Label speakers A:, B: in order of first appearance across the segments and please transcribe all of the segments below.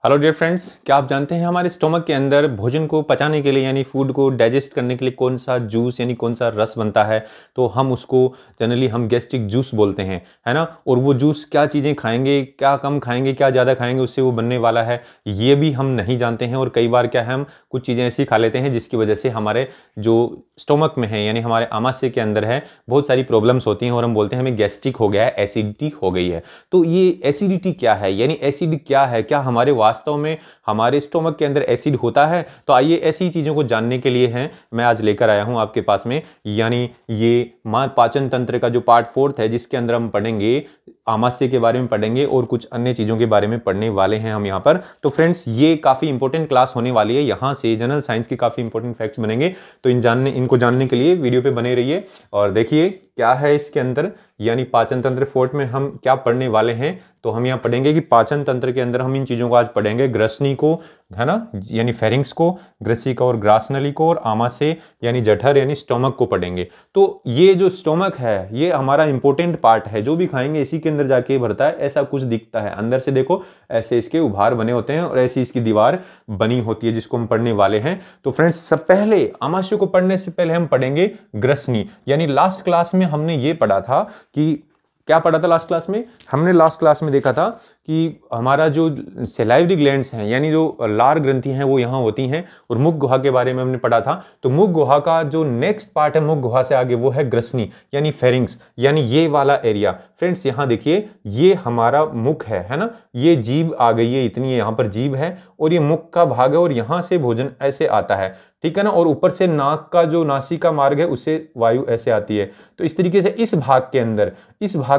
A: Hello dear friends, क्या आप जानते हैं हमारे स्टोमक के अंदर भोजन को पचाने के लिए यानी फूड को डाइजेस्ट करने के लिए कौन सा जूस यानी कौन सा रस बनता है। तो हम उसको जनरली हम गैस्ट्रिक जूस बोलते हैं, है ना। और वो जूस क्या चीज़ें खाएंगे, क्या कम खाएंगे, क्या ज़्यादा खाएंगे, उससे वो बनने वाला है, ये भी हम नहीं जानते हैं। और कई बार क्या है, हम कुछ चीज़ें ऐसी खा लेते हैं जिसकी वजह से हमारे जो स्टोमक में है यानी हमारे आमाशय के अंदर है बहुत सारी प्रॉब्लम्स होती हैं और हम बोलते हैं हमें गैस्ट्रिक हो गया है, एसिडिटी हो गई है। तो ये एसिडिटी क्या है यानी एसिड क्या है, क्या हमारे वास्तव में हमारे स्टोमक के अंदर एसिड होता है? तो आइए ऐसी चीज़ों को जानने के लिए हैं मैं आज लेकर आया हूं आपके पास में, यानी ये पाचन तंत्र का जो पार्ट 4 है जिसके अंदर हम पढ़ेंगे आमाशय के बारे में पढ़ेंगे और कुछ अन्य चीज़ों के बारे में पढ़ने वाले हैं हम यहाँ पर। तो फ्रेंड्स, ये काफ़ी इंपॉर्टेंट क्लास होने वाली है, यहाँ से जनरल साइंस के काफ़ी इंपॉर्टेंट फैक्ट्स बनेंगे। तो इनको जानने के लिए वीडियो पे बने रहिए और देखिए क्या है इसके अंदर, यानी पाचन तंत्र 4 में हम क्या पढ़ने वाले हैं। तो हम यहाँ पढ़ेंगे कि पाचन तंत्र के अंदर हम इन चीज़ों को आज पढ़ेंगे, ग्रसनी को, है ना, यानी फेरिंग्स को, ग्रसिका और ग्रासनली को, और आमाशय यानी जठर यानी स्टोमक को पढ़ेंगे। तो ये जो स्टोमक है ये हमारा इंपॉर्टेंट पार्ट है, जो भी खाएंगे इसी के अंदर जाके भरता है। ऐसा कुछ दिखता है अंदर से, देखो ऐसे इसके उभार बने होते हैं और ऐसी इसकी दीवार बनी होती है जिसको हम पढ़ने वाले हैं। तो फ्रेंड्स, सब पहले आमाशय को पढ़ने से पहले हम पढ़ेंगे ग्रसनी। यानी लास्ट क्लास में हमने ये पढ़ा था कि क्या पढ़ा था लास्ट क्लास में? हमने लास्ट क्लास में देखा था कि हमारा जो सलाइवरी ग्लैंड्स हैं यानी जो लार ग्रंथि हैं वो यहाँ होती हैं, और मुख गुहा के बारे में हमने पढ़ा था। तो मुख गुहा का जो नेक्स्ट पार्ट है मुख गुहा से आगे वो है ग्रसनी यानी फेरिंग्स, यानी ये वाला एरिया। फ्रेंड्स यहाँ देखिए, ये हमारा मुख है ना, ये जीभ आ गई है, इतनी यहाँ पर जीभ है और ये मुख का भाग है और यहाँ से भोजन ऐसे आता है, ठीक है ना। और ऊपर से नाक का जो नासिका मार्ग है उससे वायु ऐसे आती है। तो इस तरीके से इस भाग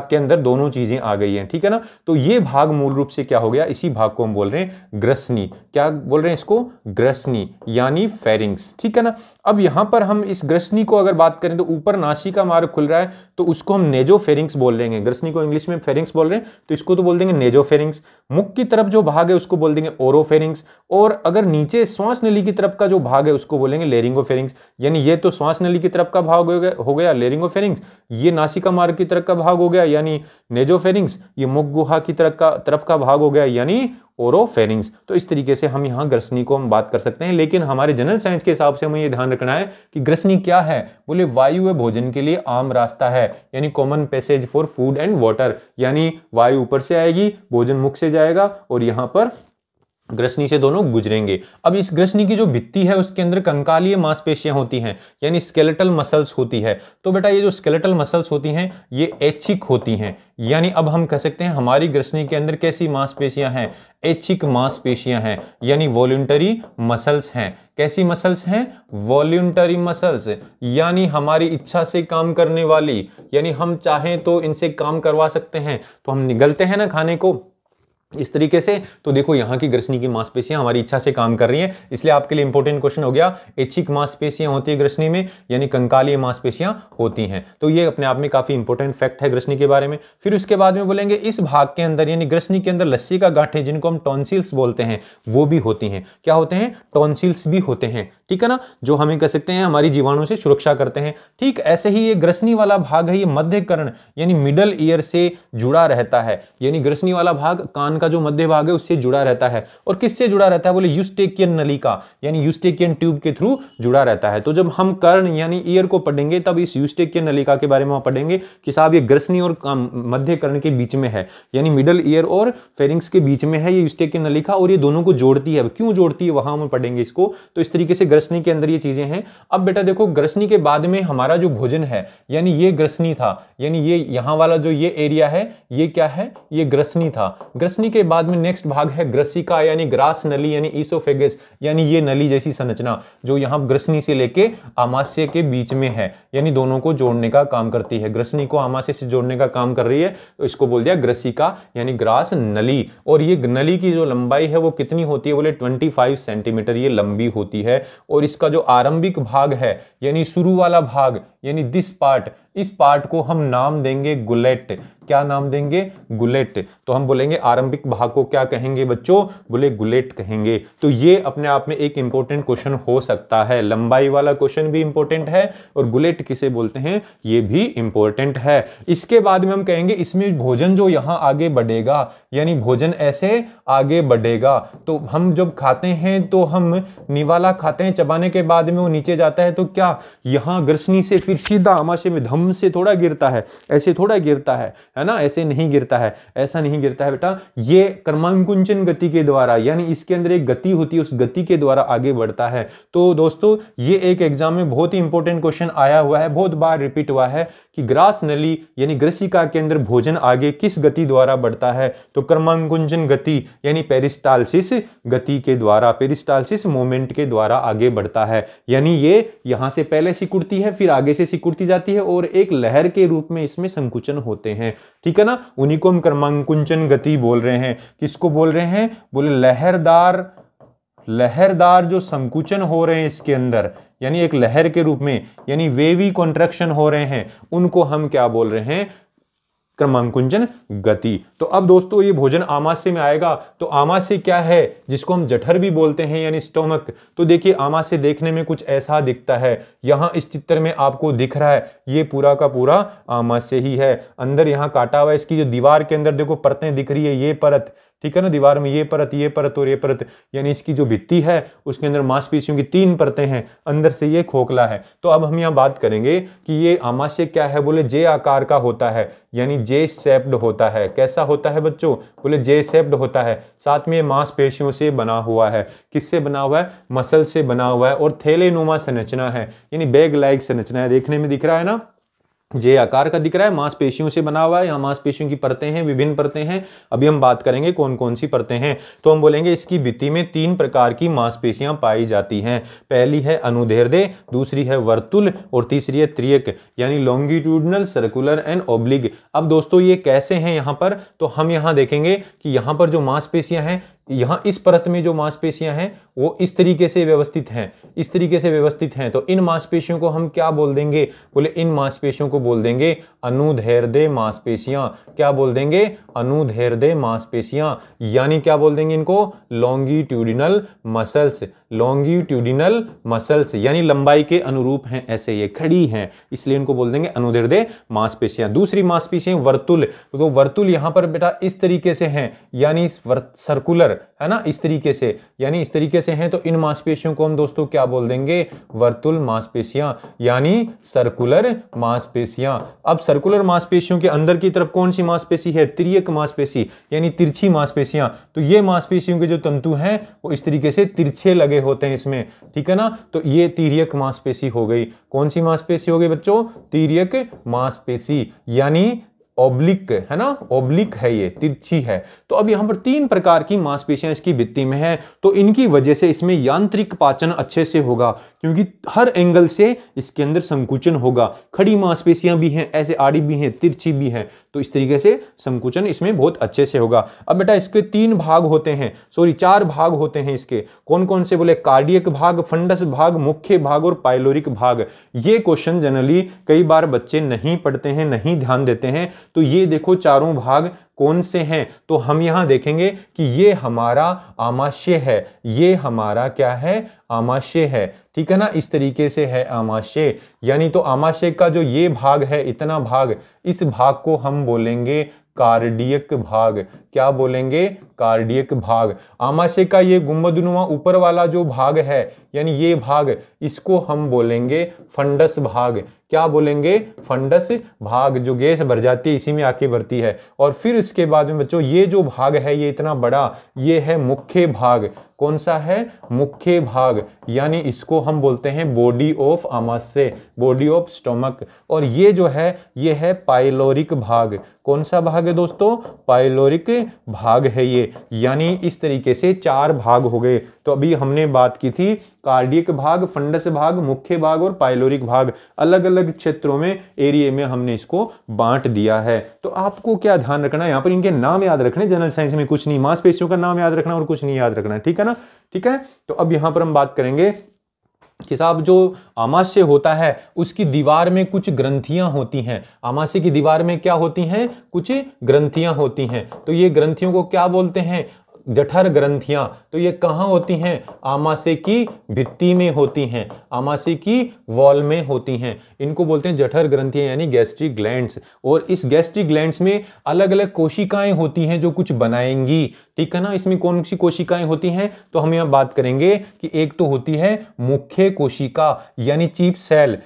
A: के अंदर दोनों चीजें आ गई हैं, ठीक है ना। तो ये भाग मूल रूप से क्या हो गया, इसी भाग को हम बोल रहे हैं ग्रसनी। क्या बोल रहे हैं इसको? ग्रसनी यानी फेरिंग्स, ठीक है ना। अब यहां पर हम इस ग्रसनी को अगर बात करें तो ऊपर नासिका मार्ग खुल रहा है तो उसको हम नेजोफेरिंग्स बोल देंगे। ग्रसनी को इंग्लिश में फेरिंग्स बोल रहे हैं तो इसको तो बोल देंगे नेजोफेरिंग्स। मुख की तरफ जो भाग है उसको बोल देंगे ओरोफेरिंग्स, और अगर नीचे श्वास नली की तरफ का जो भाग है उसको बोलेंगे लेरिंगोफेरिंग्स। यानी ये तो श्वास नली की तरफ का भाग हो गया लेरिंगोफेरिंग्स, ये नासिका मार्ग की तरफ का भाग हो गया यानी नेजोफेरिंग्स, ये मुख गुहा की तरफ का भाग हो गया यानी ओरोफेरिंग्स। तो इस तरीके से हम यहाँ ग्रसनी को हम बात कर सकते हैं, लेकिन हमारे जनरल साइंस के हिसाब से हमें ये ध्यान रखना है कि ग्रसनी क्या है। बोले वायु व भोजन के लिए आम रास्ता है, यानी common passage for food and water, यानी वायु ऊपर से आएगी, भोजन मुख से जाएगा और यहाँ पर ग्रसनी से दोनों गुजरेंगे। अब इस ग्रसनी की जो भित्ति है उसके अंदर कंकालीय मांसपेशियां होती हैं यानी स्केलेटल मसल्स होती है। तो बेटा ये जो स्केलेटल मसल्स होती हैं ये ऐच्छिक होती हैं, यानी अब हम कह सकते हैं हमारी ग्रसनी के अंदर कैसी मांसपेशियां हैं? ऐच्छिक मांसपेशियां हैं, यानी वॉल्यूंटरी मसल्स हैं। कैसी मसल्स हैं? वॉल्यूंटरी मसल्स, यानी हमारी इच्छा से काम करने वाली, यानी हम चाहें तो इनसे काम करवा सकते हैं। तो हम निगलते हैं ना खाने को इस तरीके से। तो देखो यहाँ की ग्रसनी की मांसपेशियां हमारी इच्छा से काम कर रही हैं, इसलिए आपके लिए इंपॉर्टेंट क्वेश्चन हो गया, ऐच्छिक मांसपेशियां होती है ग्रसनी में यानी कंकालीय मांसपेशियां होती हैं। तो ये अपने आप में काफी इंपॉर्टेंट फैक्ट है ग्रसनी के बारे में। फिर उसके बाद में बोलेंगे इस भाग के अंदर यानी ग्रसनी के अंदर लस्सी का गांठ है जिनको हम टॉन्सिल्स बोलते हैं, वो भी होती हैं। क्या होते हैं? टॉन्सिल्स भी होते हैं, ठीक है ना, जो हमें कह सकते हैं हमारी जीवाणु से सुरक्षा करते हैं। ठीक ऐसे ही ये ग्रसनी वाला भाग है, ये मध्य कर्ण यानी मिडल ईयर से जुड़ा रहता है, यानी ग्रसनी वाला भाग कान का जो मध्य भाग है उससे जुड़ा रहता है। और किससे जुड़ा रहता है? बोले यूस्टेकियन नलिका यानी यूस्टेकियन ट्यूब के थ्रू जुड़ा रहता है। तो जब हम कर्ण यानी ईयर को पढ़ेंगे तब इस यूस्टेकियन नलिका के बारे में हम पढ़ेंगे कि साहब ये ग्रसनी और मध्य कर्ण के बीच में है, यानी मिडल ईयर और फेरिंग्स के बीच में है ये यूस्टेकियन नलिका, और ये दोनों को जोड़ती है। क्यों जोड़ती है वहां हम पढ़ेंगे इसको। तो इस तरीके से ग्रसनी के अंदर ये चीजें हैं। अब बेटा देखो, ग्रसनी के बाद में हमारा जो भोजन है यानी ये ग्रसनी था, यानी ये यहां वाला जो ये एरिया है ये क्या है? ये ग्रसनी था। ग्रसनी के बाद में नेक्स्ट भाग है ग्रसिका यानी ग्रास नली यानी ईसोफेगस, यानी ये नली जैसी संरचना जो यहां ग्रसनी से लेके आमाशय के बीच में है, यानी दोनों को जोड़ने का काम करती है। ग्रसनी को आमाशय से जोड़ने का काम कर रही है, तो इसको बोल दिया ग्रसिका यानी ग्रास नली। और ये नली की जो लंबाई है वो कितनी होती है? बोले 25 सेंटीमीटर ये लंबी होती है, और इसका जो आरंभिक भाग है यानी शुरू वाला भाग यानी दिस पार्ट, इस पार्ट को हम नाम देंगे गुलेट। क्या नाम देंगे? गुलेट। तो हम बोलेंगे आरंभिक भाग को क्या कहेंगे बच्चों? बोले गुलेट कहेंगे। तो ये अपने आप में एक इंपॉर्टेंट क्वेश्चन हो सकता है, लंबाई वाला क्वेश्चन भी इंपॉर्टेंट है और गुलेट किसे बोलते हैं ये भी इंपॉर्टेंट है। इसके बाद में हम कहेंगे इसमें भोजन जो यहां आगे बढ़ेगा यानी भोजन ऐसे आगे बढ़ेगा, तो हम जब खाते हैं तो हम निवाला खाते हैं, चबाने के बाद में वो नीचे जाता है तो क्या यहां ग्रसनी से फिर सीधा आमाशय में धम से थोड़ा गिरता है, ऐसे थोड़ा गिरता है ना, ऐसे नहीं गिरता है, ऐसा नहीं गिरता है बेटा, ये क्रमांकुंचन गति के द्वारा यानी इसके अंदर एक गति होती है, उस गति के द्वारा आगे बढ़ता है। तो दोस्तों ये एक एग्जाम में बहुत ही इंपॉर्टेंट क्वेश्चन आया हुआ है, बहुत बार रिपीट हुआ है कि ग्रास नली यानी ग्रसिका के अंदर भोजन आगे किस गति द्वारा बढ़ता है? तो क्रमांकुंचन गति यानी पेरिस्टालसिस गति के द्वारा, पेरिस्टालसिस मोमेंट के द्वारा आगे बढ़ता है। यानी ये यहां से पहले सिकुड़ती है फिर आगे से सिकुड़ती जाती है और एक लहर के रूप में इसमें संकुचन होते हैं, ठीक है ना, उन्हीं को हम क्रमांकुंचन गति बोल रहे हैं। किसको बोल रहे हैं? बोले लहरदार जो संकुचन हो रहे हैं इसके अंदर यानी एक लहर के रूप में यानी वेवी कॉन्ट्रैक्शन हो रहे हैं, उनको हम क्या बोल रहे हैं? क्रमांकुंचन गति। तो अब दोस्तों ये भोजन आमाशय में आएगा, तो आमाशय क्या है जिसको हम जठर भी बोलते हैं यानी स्टोमक। तो देखिए आमाशय देखने में कुछ ऐसा दिखता है, यहां इस चित्र में आपको दिख रहा है ये पूरा का पूरा आमाशय ही है। अंदर यहां काटा हुआ है, इसकी जो दीवार के अंदर देखो परतें दिख रही है, ये परत, ठीक है ना, दीवार में ये परत और ये परत यानी इसकी जो भित्ति है उसके अंदर मांसपेशियों की 3 परतें हैं, अंदर से ये खोखला है। तो अब हम यहाँ बात करेंगे कि ये आमाशय क्या है? बोले जे आकार का होता है यानी जे शेप्ड होता है। कैसा होता है बच्चों? बोले जे शेप्ड होता है, साथ में मांसपेशियों से बना हुआ है। किससे बना हुआ है? मसल से बना हुआ है और थैलेनुमा संरचना है यानी बैग लाइक संरचना है, देखने में दिख रहा है ना, जे आकार का दिख रहा है, मांसपेशियों से बना हुआ है, यहाँ मांसपेशियों की परतें हैं, विभिन्न परतें हैं। अभी हम बात करेंगे कौन कौन सी परतें हैं। तो हम बोलेंगे इसकी भित्ति में 3 प्रकार की मांसपेशियां पाई जाती हैं। पहली है अनुदैर्ध्य, दूसरी है वर्तुल और तीसरी है त्रियक यानी लॉन्गिट्यूडनल, सर्कुलर एंड ओब्लिक। अब दोस्तों ये कैसे हैं यहाँ पर? तो हम यहाँ देखेंगे कि यहाँ पर जो मांसपेशियां हैं, यहाँ इस परत में जो मांसपेशियां हैं वो इस तरीके से व्यवस्थित हैं, इस तरीके से व्यवस्थित हैं। तो इन मांसपेशियों को हम क्या बोल देंगे? बोले इन मांसपेशियों को बोल देंगे अनुदैर्ध्य मांसपेशियां। क्या बोल देंगे? अनुदैर्ध्य मांसपेशियां। यानी क्या बोल देंगे इनको? लॉन्गिट्यूडिनल मसल्स, लॉन्गिट्यूडिनल मसल्स यानी लंबाई के अनुरूप हैं, ऐसे ये खड़ी हैं, इसलिए इनको बोल देंगे अनुदैर्ध्य मांसपेशियां। दूसरी मांसपेशियां वर्तुल, तो वर्तुल यहां पर बेटा इस तरीके से हैं यानी सर्कुलर है ना, इस तरीके से यानी इस तरीके से हैं। तो इन मांसपेशियों को हम दोस्तों क्या बोल देंगे? वर्तुल मांसपेशियां यानी सर्कुलर मांसपेशियां। अब सर्कुलर मांसपेशियों के अंदर की तरफ कौन सी मांसपेशी है? तिर्यक मांसपेशी यानी तिरछी मांसपेशियां। तो ये मांसपेशियों के जो तंतु हैं वो इस तरीके से तिरछे लगे होते हैं इसमें, ठीक है ना। तो ये तिर्यक मांसपेशी हो गई। कौन सी मांसपेशी हो गई बच्चों? तिर्यक मांसपेशी यानी ओब्लिक है ना, ओब्लिक है, ये तिरछी है। तो अब यहां पर 3 प्रकार की मांसपेशियां इसकी भित्ति में है, तो इनकी वजह से इसमें यांत्रिक पाचन अच्छे से होगा क्योंकि हर एंगल से इसके अंदर संकुचन होगा। खड़ी मांसपेशियां भी हैं, ऐसे आड़ी भी हैं, तिरछी भी हैं, तो इस तरीके से संकुचन इसमें बहुत अच्छे से होगा। अब बेटा इसके 3 भाग होते हैं, 4 भाग होते हैं इसके। कौन कौन से? बोले कार्डियक भाग, फंडस भाग, मुख्य भाग और पाइलोरिक भाग। ये क्वेश्चन जनरली कई बार बच्चे नहीं पढ़ते हैं, नहीं ध्यान देते हैं। तो ये देखो चारों भाग कौन से हैं? तो हम यहां देखेंगे कि ये हमारा आमाशय है, ये हमारा क्या है? आमाशय है, ठीक है ना, इस तरीके से है आमाशय। यानी तो आमाशय का जो ये भाग है, इतना भाग, इस भाग को हम बोलेंगे कार्डियक भाग। क्या बोलेंगे? कार्डियक भाग। आमाशय का ये गुंबदनुमा ऊपर वाला जो भाग है यानी ये भाग, इसको हम बोलेंगे फंडस भाग। क्या बोलेंगे? फंडस भाग। जो गैस भर जाती है इसी में आके भरती है। और फिर इसके बाद में बच्चों ये जो भाग है ये इतना बड़ा, ये है मुख्य भाग। कौन सा है? मुख्य भाग। यानी इसको हम बोलते हैं बॉडी ऑफ आमाशय, बॉडी ऑफ स्टोमक। और ये जो है ये है पाइलोरिक भाग। कौन सा भाग है दोस्तों? पाइलोरिक भाग है ये। यानी इस तरीके से 4 भाग हो गए। तो अभी हमने बात की थी कार्डियक भाग, फंडस भाग, मुख्य भाग और पाइलोरिक भाग। अलग अलग क्षेत्रों में, एरिया में हमने इसको बांट दिया है। तो आपको क्या ध्यान रखना है? यहाँ पर इनके नाम याद रखने, जनरल साइंस में कुछ नहीं, मांसपेशियों का नाम याद रखना और कुछ नहीं याद रखना है, ठीक है ना, ठीक है। तो अब यहाँ पर हम बात करेंगे कि साहब जो आमाशय होता है उसकी दीवार में कुछ ग्रंथियां होती हैं। आमाशय की दीवार में क्या होती हैं? कुछ ग्रंथियां होती हैं। तो ये ग्रंथियों को क्या बोलते हैं? जठर ग्रंथियां। तो ये कहाँ होती हैं? आमाशय की भित्ति में होती हैं, आमाशय की वॉल में होती हैं। इनको बोलते हैं जठर ग्रंथियां यानी गैस्ट्रिक ग्लैंड्स। और इस गैस्ट्रिक ग्लैंड्स में अलग अलग कोशिकाएं होती हैं जो कुछ बनाएंगी, ठीक है ना। इसमें कौन सी कोशिकाएं होती हैं? तो हम यहाँ बात करेंगे कि एक तो होती है मुख्य कोशिका यानी चीफ सेल,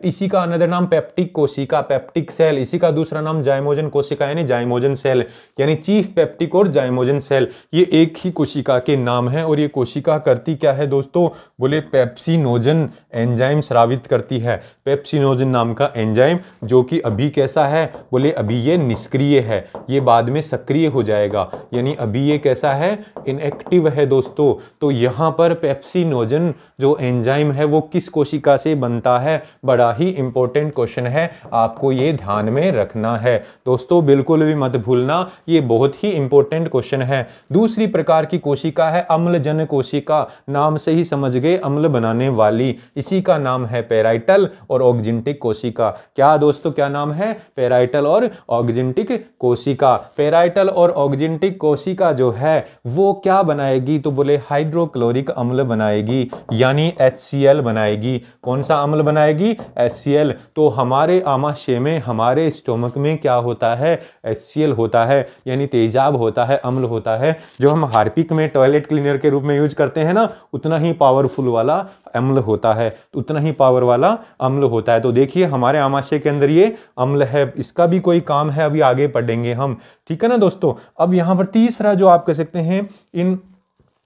A: इसी का अनदर नाम पेप्टिक कोशिका, पेप्टिक सेल। इसी का दूसरा नाम जाइमोजन कोशिका यानी जाइमोजन सेल, यानी चीफ पेप्टिक और जाइमोजन सेल। ये एक ही कोशिका के नाम है। और ये कोशिका करती क्या है दोस्तों? बोले पेप्सिनोजन एंजाइम स्रावित करती है। पेप्सिनोजन नाम का एंजाइम, जो कि अभी कैसा है? बोले अभी ये निष्क्रिय है, ये बाद में सक्रिय हो जाएगा, यानी अभी ये कैसा है? इनएक्टिव है दोस्तों। तो यहाँ पर पेप्सिनोजन जो एंजाइम है वो किस कोशिका से बनता है? बड़ा ही इंपॉर्टेंट क्वेश्चन है, आपको ये ध्यान में रखना है दोस्तों, बिल्कुल भी मत भूलना, ये बहुत ही इंपॉर्टेंट क्वेश्चन है। दूसरी प्रकार की कोशिका है अम्लजन कोशिका। नाम से ही समझ गए, अम्ल बनाने वाली। इसी का नाम है पेराइटल और ऑक्जिंटिक कोशिका। क्या दोस्तों, क्या नाम है? पेराइटल और ऑक्जिंटिक कोशिका। पेराइटल और ऑक्जिंटिक कोशिका जो है वो क्या बनाएगी? तो बोले हाइड्रोक्लोरिक अम्ल बनाएगी, यानी HCl बनाएगी। कौन सा अम्ल बनाएगी? HCl। तो हमारे आमाशय में, हमारे स्टोमक में क्या होता है? HCl होता है, यानी तेजाब होता है, अम्ल होता है, जो हम हार्पिक में टॉयलेट क्लीनर के रूप में यूज करते हैं ना, उतना ही पावरफुल वाला अम्ल होता है, उतना ही पावर वाला अम्ल होता है। तो देखिए हमारे आमाशय के अंदर ये अम्ल है, इसका भी कोई काम है, अभी आगे पढ़ेंगे हम, ठीक है ना दोस्तों। अब यहां पर तीसरा जो आप कह सकते हैं इन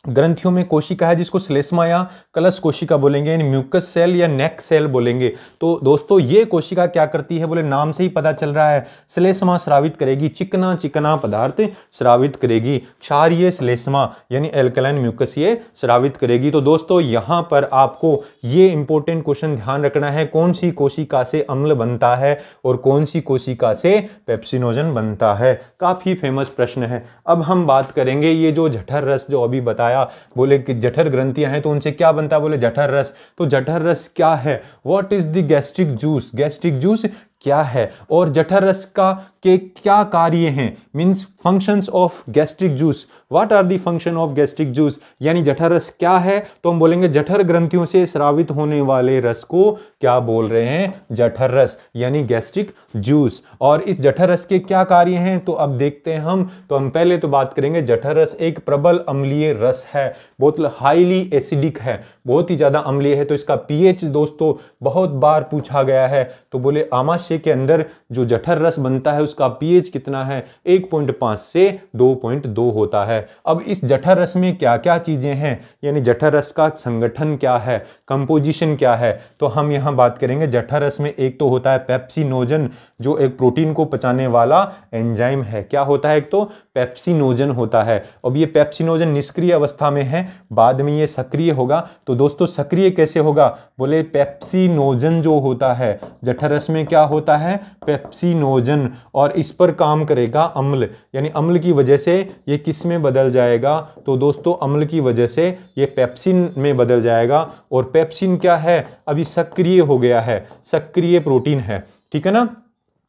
A: ग्रंथियों में कोशिका है जिसको श्लेष्मा या कलश कोशिका बोलेंगे, यानी म्यूकस सेल या नेक सेल बोलेंगे। तो दोस्तों ये कोशिका क्या करती है? बोले नाम से ही पता चल रहा है, श्लेष्मा स्रावित करेगी, चिकना चिकना पदार्थ स्रावित करेगी। क्षारीय श्लेष्मा यानी एल्कलाइन म्यूकस ये स्रावित करेगी। तो दोस्तों यहाँ पर आपको ये इंपॉर्टेंट क्वेश्चन ध्यान रखना है, कौन सी कोशिका से अम्ल बनता है और कौन सी कोशिका से पेप्सिनोजन बनता है। काफी फेमस प्रश्न है। अब हम बात करेंगे ये जो जठर रस जो अभी बताया, बोले कि जठर ग्रंथियां हैं तो उनसे क्या बनता है? बोले जठर रस। तो जठर रस क्या है? What is the gastric juice? Gastric juice क्या है और जठर रस का के क्या कार्य हैं? Means functions of gastric juice. What are the function of gastric juice? यानी जठर रस क्या है? तो हम बोलेंगे जठर ग्रंथियों से स्रावित होने वाले रस को क्या बोल रहे हैं? जठर रस यानी गैस्ट्रिक जूस। और इस जठर रस के क्या कार्य हैं तो अब देखते हैं हम। तो हम पहले तो बात करेंगे, जठर रस एक प्रबल अम्लीय रस है, बहुत हाईली एसिडिक है, बहुत ही ज्यादा अम्लीय है। तो इसका पीएच दोस्तों बहुत बार पूछा गया है। तो बोले आमाशय के अंदर जो जठर रस बनता है उसका पीएच कितना है? 1.5 से 2.2 होता है। अब इस जठर रस में क्या क्या चीजें हैं, यानी जठर रस का संगठन क्या है, कंपोजिशन क्या है, तो हम यहां बात करेंगे। जठर रस में एक तो होता है पेप्सिनोजन, जो एक प्रोटीन को पचाने वाला एंजाइम है। क्या होता है? एक तो पेप्सिनोजन होता है। अब ये पेप्सिनोजन निष्क्रिय अवस्था में है, बाद में ये सक्रिय होगा। तो दोस्तों सक्रिय कैसे होगा? बोले पेप्सिनोजन जो होता है जठर रस में क्या होता है? पेप्सिनोजन। और इस पर काम करेगा अम्ल, यानी अम्ल की वजह से ये किस में बदल जाएगा? तो दोस्तों अम्ल की वजह से ये पेप्सिन में बदल जाएगा। और पेप्सिन क्या है? अभी सक्रिय हो गया है, सक्रिय प्रोटीन है, ठीक है ना,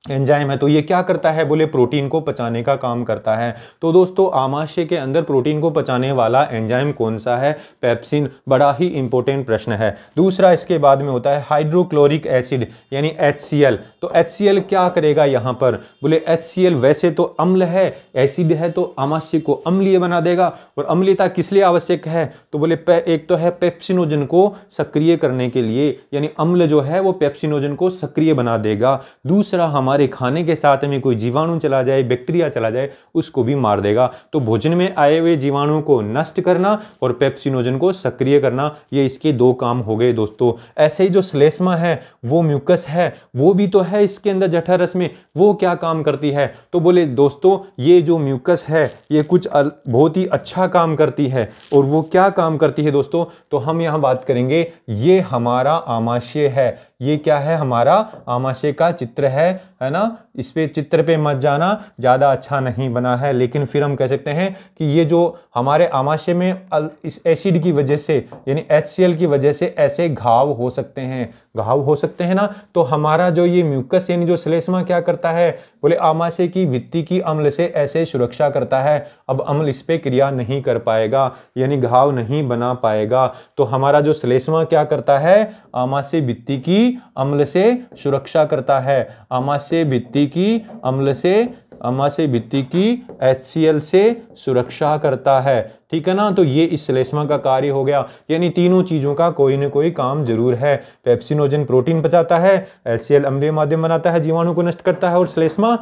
A: एंजाइम है। तो ये क्या करता है? बोले प्रोटीन को पचाने का काम करता है। तो दोस्तों आमाशय के अंदर प्रोटीन को पचाने वाला एंजाइम कौन सा है? पेप्सिन। बड़ा ही इंपॉर्टेंट प्रश्न है। दूसरा इसके बाद में होता है हाइड्रोक्लोरिक एसिड यानी HCl। तो HCl क्या करेगा यहाँ पर? बोले HCl वैसे तो अम्ल है, एसिड है, तो आमाशय को अम्लीय बना देगा। और अम्लीयता किस लिए आवश्यक है? तो बोले एक तो है पेप्सिनोजन को सक्रिय करने के लिए, यानी अम्ल जो है वो पेप्सिनोजन को सक्रिय बना देगा। दूसरा हमारे खाने के साथ में कोई जीवाणु चला जाए, बैक्टीरिया चला जाए, उसको भी मार देगा। तो भोजन में आए हुए जीवाणु को नष्ट करना और पेप्सिनोजन को सक्रिय करना, ये इसके दो काम हो गए दोस्तों। ऐसे ही जो श्लेष्मा है वो म्यूकस है, वो भी तो है इसके अंदर जठर रस में, वो क्या काम करती है? तो बोले दोस्तों ये जो म्यूकस है ये कुछ बहुत ही अच्छा काम करती है। और वो क्या काम करती है दोस्तों? तो हम यहां बात करेंगे, ये हमारा आमाशय है। ये क्या है? हमारा आमाशय का चित्र है ना। इस पे चित्र पे मत जाना, ज्यादा अच्छा नहीं बना है, लेकिन फिर हम कह सकते हैं कि ये जो हमारे आमाशय में इस एसिड की वजह से यानी HCl की वजह से ऐसे घाव हो सकते हैं, घाव हो सकते हैं ना। तो हमारा जो ये म्यूकस यानी जो श्लेष्मा क्या करता है, बोले आमाशय की भित्ति की अम्ल से ऐसे सुरक्षा करता है। अब अम्ल इस पे क्रिया नहीं कर पाएगा यानी घाव नहीं बना पाएगा। तो हमारा जो श्लेष्मा क्या करता है, आमाशय भित्ति की अम्ल से सुरक्षा करता है, आमाशय भित्ति की अम्ल से, आमाशय भित्ति की HCl से सुरक्षा करता है। ठीक है ना। तो ये इस श्लेष्मा का कार्य हो गया, यानी तीनों चीजों का कोई न कोई काम जरूर है। पेप्सिनोजन प्रोटीन पचाता है, HCl अम्लीय माध्यम बनाता है, जीवाणु को नष्ट करता है, और श्लेष्मा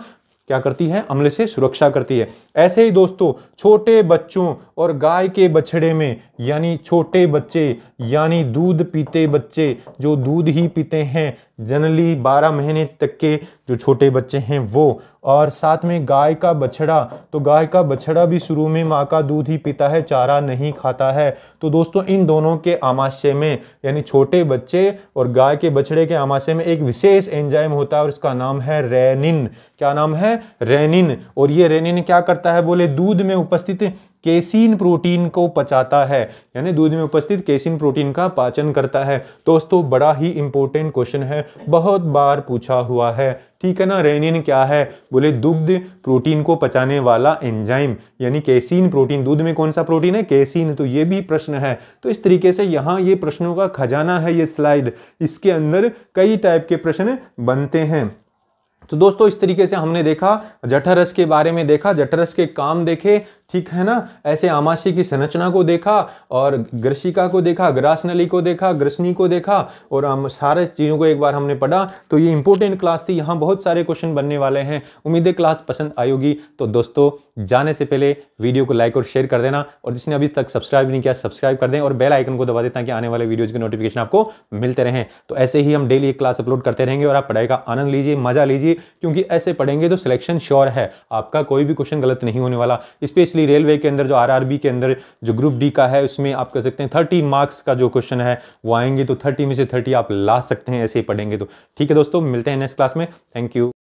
A: क्या करती है, अम्ल से सुरक्षा करती है। ऐसे ही दोस्तों छोटे बच्चों और गाय के बछड़े में, यानी छोटे बच्चे यानी दूध पीते बच्चे जो दूध ही पीते हैं, जनरली 12 महीने तक के जो छोटे बच्चे हैं वो, और साथ में गाय का बछड़ा, तो गाय का बछड़ा भी शुरू में माँ का दूध ही पीता है, चारा नहीं खाता है। तो दोस्तों इन दोनों के आमाशय में यानी छोटे बच्चे और गाय के बछड़े के आमाशय में एक विशेष एंजाइम होता है और इसका नाम है रेनिन। क्या नाम है, रेनिन। और ये रेनिन क्या करता है, बोले दूध में उपस्थित केसीन प्रोटीन को पचाता है, यानी दूध में उपस्थित केसीन प्रोटीन का पाचन करता है। दोस्तों बड़ा ही इंपॉर्टेंट क्वेश्चन है, बहुत बार पूछा हुआ है। ठीक है ना। रेनिन क्या है, बोले दुग्ध प्रोटीन को पचाने वाला एंजाइम, यानी केसीन प्रोटीन। दूध में कौन सा प्रोटीन है, केसीन। तो ये भी प्रश्न है। तो इस तरीके से यहाँ ये प्रश्नों का खजाना है ये स्लाइड, इसके अंदर कई टाइप के प्रश्न बनते हैं। तो दोस्तों इस तरीके से हमने देखा, जठररस के बारे में देखा, जठररस के काम देखे, ठीक है ना। ऐसे आमाशय की संरचना को देखा, और ग्रसिका को देखा, ग्रासनली को देखा, ग्रसनी को देखा, और हम सारे चीज़ों को एक बार हमने पढ़ा। तो ये इंपॉर्टेंट क्लास थी, यहाँ बहुत सारे क्वेश्चन बनने वाले हैं। उम्मीद है क्लास पसंद आई होगी। तो दोस्तों जाने से पहले वीडियो को लाइक और शेयर कर देना, और जिसने अभी तक सब्सक्राइब नहीं किया सब्सक्राइब कर दें, और बेल आइकन को दबा दें ताकि आने वाले वीडियोज़ की नोटिफिकेशन आपको मिलते रहें। तो ऐसे ही हम डेली एक क्लास अपलोड करते रहेंगे, और आप पढ़ाई का आनंद लीजिए, मजा लीजिए, क्योंकि ऐसे पढ़ेंगे तो सिलेक्शन श्योर है, आपका कोई भी क्वेश्चन गलत नहीं होने वाला। स्पेशली रेलवे के अंदर जो RRB के अंदर जो ग्रुप डी का है, उसमें आप कह सकते हैं 30 मार्क्स का जो क्वेश्चन है वो आएंगे, तो 30 में से 30 आप ला सकते हैं ऐसे ही पढ़ेंगे तो। ठीक है दोस्तों, मिलते हैं नेक्स्ट क्लास में। Thank you.